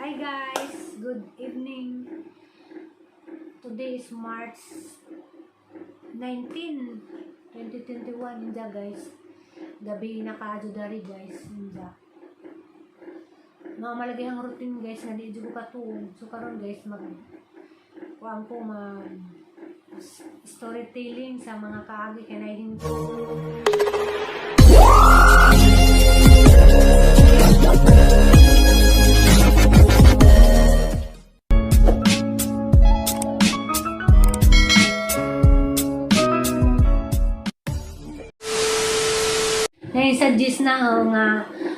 Hi guys, good evening. Today is March 19, 2021. Inja guys, gabi na kaadyo dari guys. Inja mga malagi ang routine guys nga di ko katuon. So karon guys kuan ko mag storytelling sa mga kaagi kay nahihin ko. Suggest na nga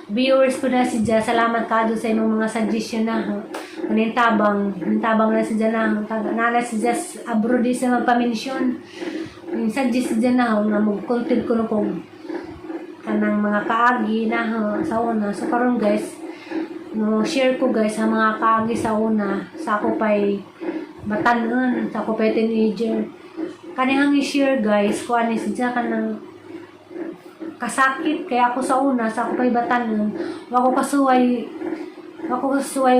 viewers ko na si Ja, salamat kado sa imong mga suggestion na tabang na si Ja na nana si Ja abroad di sa magpamensyon suggest si Ja na nga mag-content ko kanang mga kaagi na sa una. So karon guys no share ko guys sa mga kaagi sa una sa ako pay batanon sa ako pay teenager kanihang i-share guys ko ani si Ja kanang kasakit kaya ako sa una sa ako pay batanon wako kasuway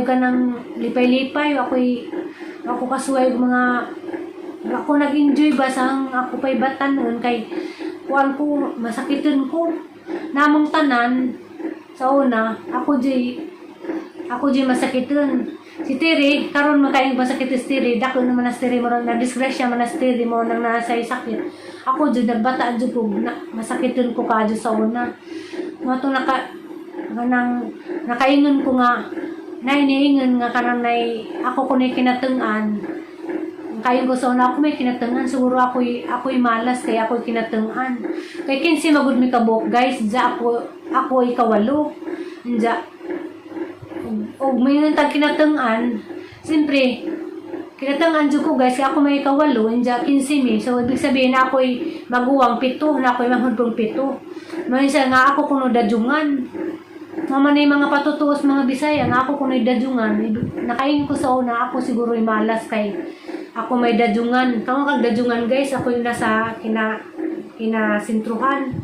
kanang lipay-lipay ako kasuway mga ako nag-enjoy ba sa ako pay batanon kay kuan ko masakiton ko namong tanan sa una ako di masakiton si Tiri karon makaing masakit si Tiri dako naman na Tiri mo na disgrasya man na Tiri mo nang nasa sakit ako jud nagbata jud ko masakiton ko kadyo sa una mo to nakaingon ko nga niingon nga kanang ako kunay kinatung-an kayon ko sa una ako may kinatung-an siguro ako'y malas kaya ako'y kinatung-an kay kinsi magud mi kabuk guys ja ako ikawalo ja og may tag kinatung-an siyempre kinatung-an jud ko guys kaya ako may ikawalo ja 15 mi so ibig sabihin na ako'y maguwang 7 na ako'y mahudlong 7 may isa nga ako kuno dadyungan mama na mga patutuos mga Bisaya nga ako kuno dadyungan nakain ko sa una ako siguro malas kay ako may dadyungan kamo kag dadyungan guys ako yung nasa kinasintruhan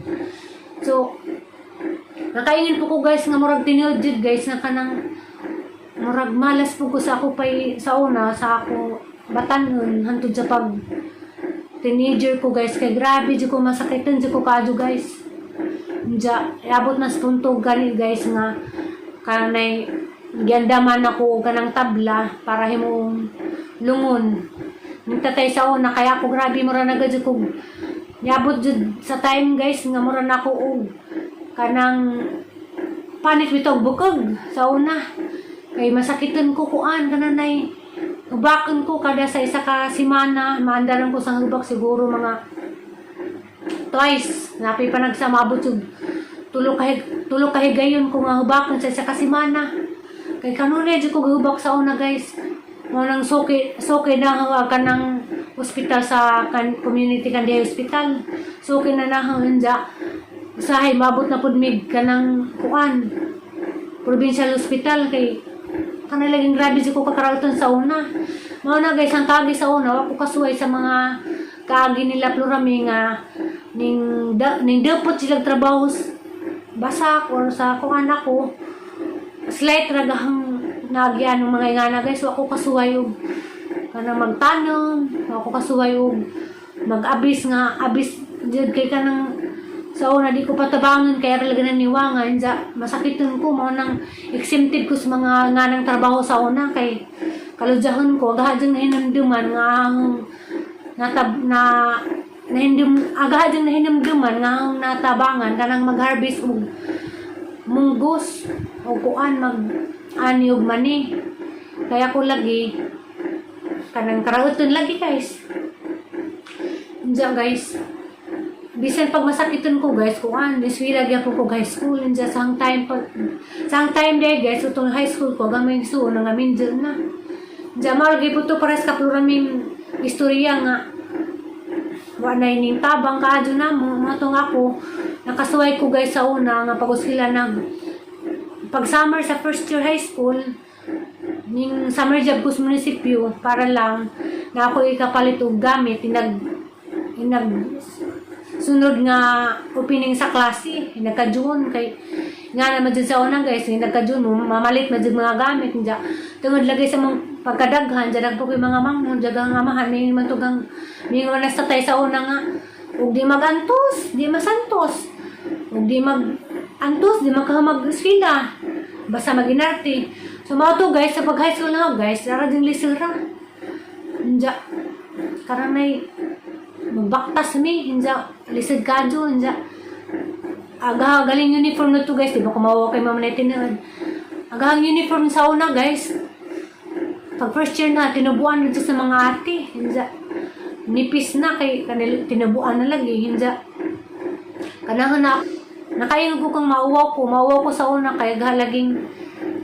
so nakaingin po ko guys nga murag tinudjid guys na kanang murag malas po ko sa ako pay sa una sa ako batanon hantud sa pag teenager ko guys kay grabe jud ko masakitan jud ko kadyo guys ja abot na sa punto gani guys nga kanay giandaman ako kanang tabla para himong lungon nagtatay sa una kaya ako grabe mura na gud ko niabot jud sa time guys nga mura na ako og kanang panik bitog bukog sa una kay masakitan ko kuan kananay hubakon ko kada sa isa ka semana maandaran ko sa hubak siguro mga twice napi pa nagsamabot jud tulo kahigayon ko nga hubakon sa isa ka semana kay kanunay jud ko hubak sa una guys mo nang soke na kanang hospital sa community kandiay hospital soke na ja usahay mabot na pud mig kanang kuan provincial hospital kay kanay laging grabe jud ko kakarauton sa una mao na guys ang kagi sa una ako kasuway sa mga kaagi nila Plurami nga ning depot sila trabaho basak or sa kuan ako slight ragahang nagyan ng mga ingana guys ako kasuway og kanang magtanom ako kasuway og mag-abis jud kay kanang sa una di ko patabangon kaya talaga naniwangan masakiton ko mo nang exempted ko sa mga nganang trabaho sa una kay kaludyahon ko agahadjang nahinumduman nga agahadjang nahinumduman nga natabangan kanang mag-harvest og munggos o kuan mag-ani og mani kaya ko lagi kanang karauton lagi guys guys bisan pag masakiton ko guys kuan diswira gyapon ko high school inja sang time day guys utong high school ko gamay su nga minjel na jamal giputo pares ka Pluraming istorya nga wa na ining tabang kaadyo na mo matong ako nakasuway ko guys sa una nga pag sila pag summer sa first year high school ning summer job ko sa munisipyo para lang na ako ikapalit og gamit sunod nga opening sa klase nagka-June kay nga naman dyan sa una guys, hindi nagka-June, mamalit na dyan mga gamit, dyan. Tungod lagi sa mga pagkadaghan, dyan po yung mga mangnon, dyan ang amahan, may man tugang, may mga nastatay sa una nga, huwag di mag-antos, di masantos, huwag di mag-antos, di magkahamag-eskwila, basta mag-inarte. So mga to guys, sa pag-high school na guys, dara din lisira. Dyan, karang may, magbaktas mi, dyan, lisod ka dyan, dyan. Aga galing uniform na to guys, di ba kumawa kay mama natin na agahang uniform sa una guys. Pag first year na tinubuan dito sa mga ate, hinja nipis na kay kanil tinubuan na lagi, hinja kanahan na nakaingon ko kung mauwaw ko sa una kay galaging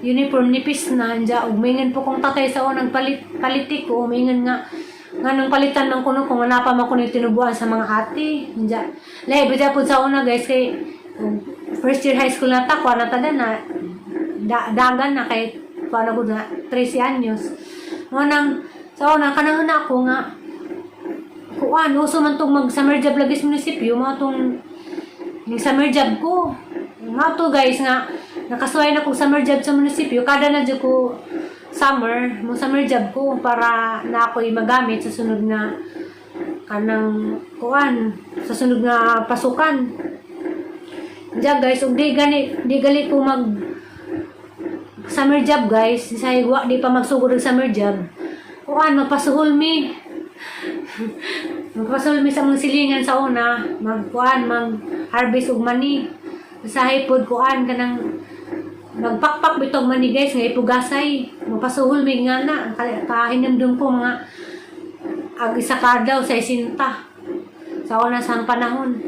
uniform nipis na, hinja umingan po kong tatay sa unang paliti ko, umingan nga nang palitan man kuno kung anapa man kuno tinubuan sa mga ate, hinja lahi bida po sa una guys kay first year high school na ta, kuha na ta na dagan na kay kuha na ko na 13 anyos. Nang sa una, kanang na ako nga, kuha, uso man itong mag-summer job lagi sa munisipyo, mga itong yung summer job ko. Mga to guys nga, nakasuway na kong summer job sa munisipyo, kada na dyan ko summer job ko para na ako'y magamit sa sunod na kanang kuhan, sa sunod na pasukan. Diyan guys, ug di gali ko mag summer job guys, say wa di pa magsugod og summer job. Kuan magpasuhol mi. Magpasuhol mi sa mga silingan sa una, mag harvest og mani. Sa hipod kuan kanang magpakpak bitong mani guys nga ipugasay. Magpasuhol mi nga na kahinamdum ko mga ag isa ka daw sa isinta. Sa una sang panahon.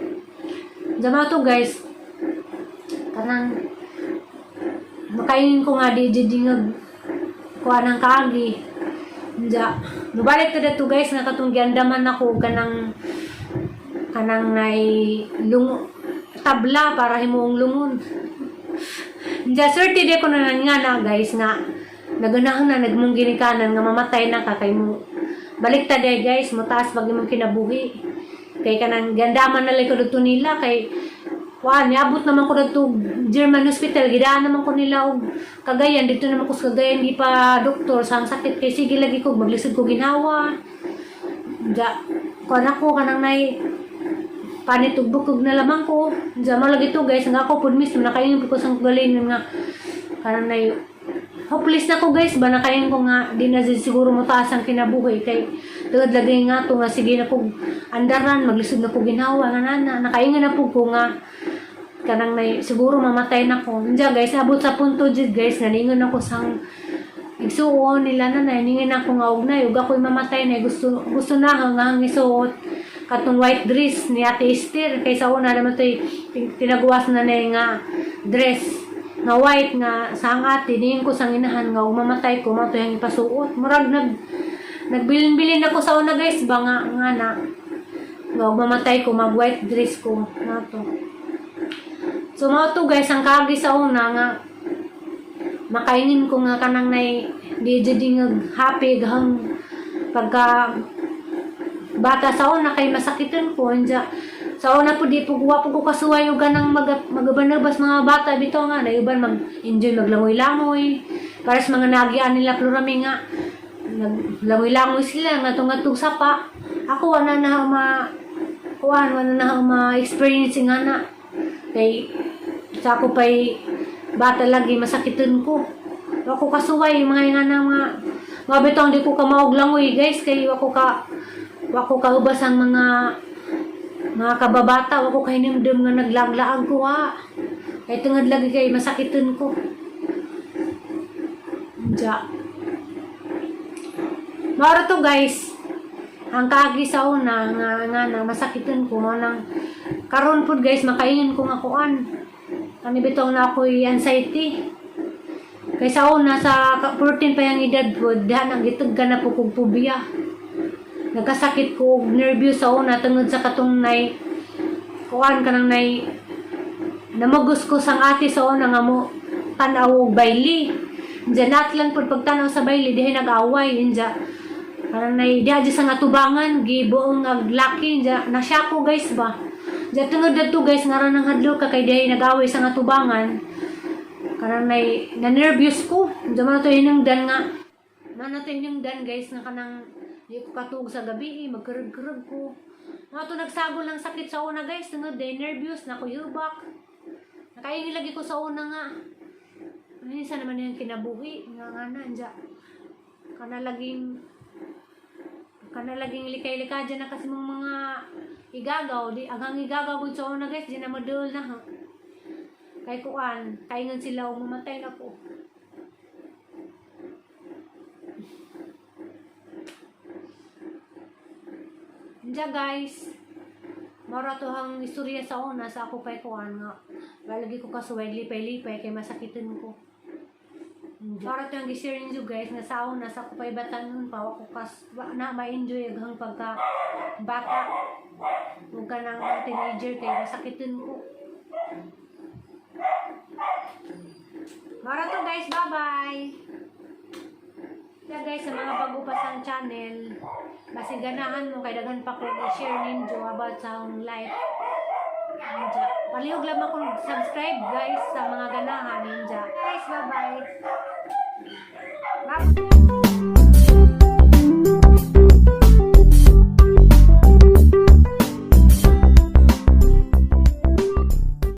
Dama to guys, kanang makainin ko nga di dingag kuha ng kaagi. Diya, nubalik to dito guys, nga katong giandaman ako kanang nay tabla para himuong lungon. Diya, certain di ko na nga na guys nga naganahan na nagmong ginikanan nga mamatay na ka kay mo. Balik ta day guys, mutaas pag imong kinabuhi. Kay kanang giandaman na lang ko dito nila kay niabot naman ko dito German hospital, gidaan naman ko nila og Cagayan, dito naman ko sa Cagayan, di pa doktor, sang sakit, kay sige lagi ko, maglisod ko ginawa. Diya, kuhan ako, kanang nay, panitugbukog na lamang ko. Diya, malagi to guys, nga ako po mismo, nakainin ko sa galin nga, kanang nay, hopeless na ko guys, ba nakainin ko nga, di na siguro mataas ang kinabuhi, kay tugad lagi nga to nga, sige na ko andaran, maglisod na ko ginawa, nga nakainin na po ko nga, kanang nay siguro mamatay na ko. Diyan guys, abot sa punto jud guys, naningon ako sang igsuon nila na naningon ako nga og nay ug ako'y mamatay na gusto na nga isuot katong white dress ni Ate Esther kaysa una naman to'y tinaguwas na nga dress nga white nga sang ate diin ko sang inahan nga ug mamatay ko mato yang ipasuot. Murag nagbilin-bilin ako sa una guys ba nga na nga ug mamatay ko mag white dress ko nato. So mga to guys, ang kagi sa una nga makainin ko nga kanang nay di juding happy hang pagka bata sa una kay masakitan ko anja sa una po di po guwapo ko kasuway og ganang magabanabas mga bata bitaw nga na uban mag-enjoy maglangoy-langoy para sa mga nagian nila plurami nga naglangoy-langoy sila nga tong sapa. Ako wala na ma-experience nga na kay sa ako pa'y bata lagi masakitin ko. Ako kasuway mga mga bitong di ko kamaog langoy guys kay ako kaubas ang mga kababata ako kahinimdum nga naglaglaag ko kay tungod lagi kay masakitin ko. Diya. Mara to guys. Ang kagi sa una nga masakitan ko nang karon pud guys makaingon ko nga kuan. Kani bitong na ako'y anxiety. Kay sa una sa 14 pa yang edad pud diha nang gitugkan na po kog phobia. Nagkasakit ko og nervous sa una tungod sa katong nay kuan kanang nay namagos ko sang ate sa una nga mo tan-aw og baili. Diyan lang pud pagtanaw sa baili dihay nag-away inja. Parang diya sa nga tubangan, gibuong aglaki, diya, nasya ko guys ba. Diya tungod na to guys, nga nang hadlo ka kay diya nag-away sa nga tubangan. Karang na-nervous ko. Diyan to hinungdan nga. Na to hinungdan guys nga kanang di ko katug sa gabi magkarag-karag ko. Mga to nagsagol ng sakit sa una guys. Tungod nervous na ko yubak. Nakaingi lagi ko sa una nga. Minsan naman yung kinabuhi. Nga nga nandya. Kana laging likay-likay dyan na kasi mong mga igagaw. Agang igagaw ko sa una guys. Di na madul na ha. Kay kuan. Kaingan sila umamatay na po. Diyan guys. Mara to hang istorya sa una sa ako kay kuan nga. Balagi ko kasuway lipay-lipay kay masakitin ko. Mara to yung gisir ninyo guys nga sa una sa ako pay batanon pa ako kas na ma-enjoy ang pagka bata. Huwag ka nang teenager kay masakitin ko. Mara to guys, bye-bye! Kaya guys, sa mga bago pa sa channel, masiganahan mo, kay daghan pa ko i-share ninyo about sa akong life. Ninja. Palihog lang ako subscribe guys sa mga ganahan ninja. Guys, bye-bye! Bye!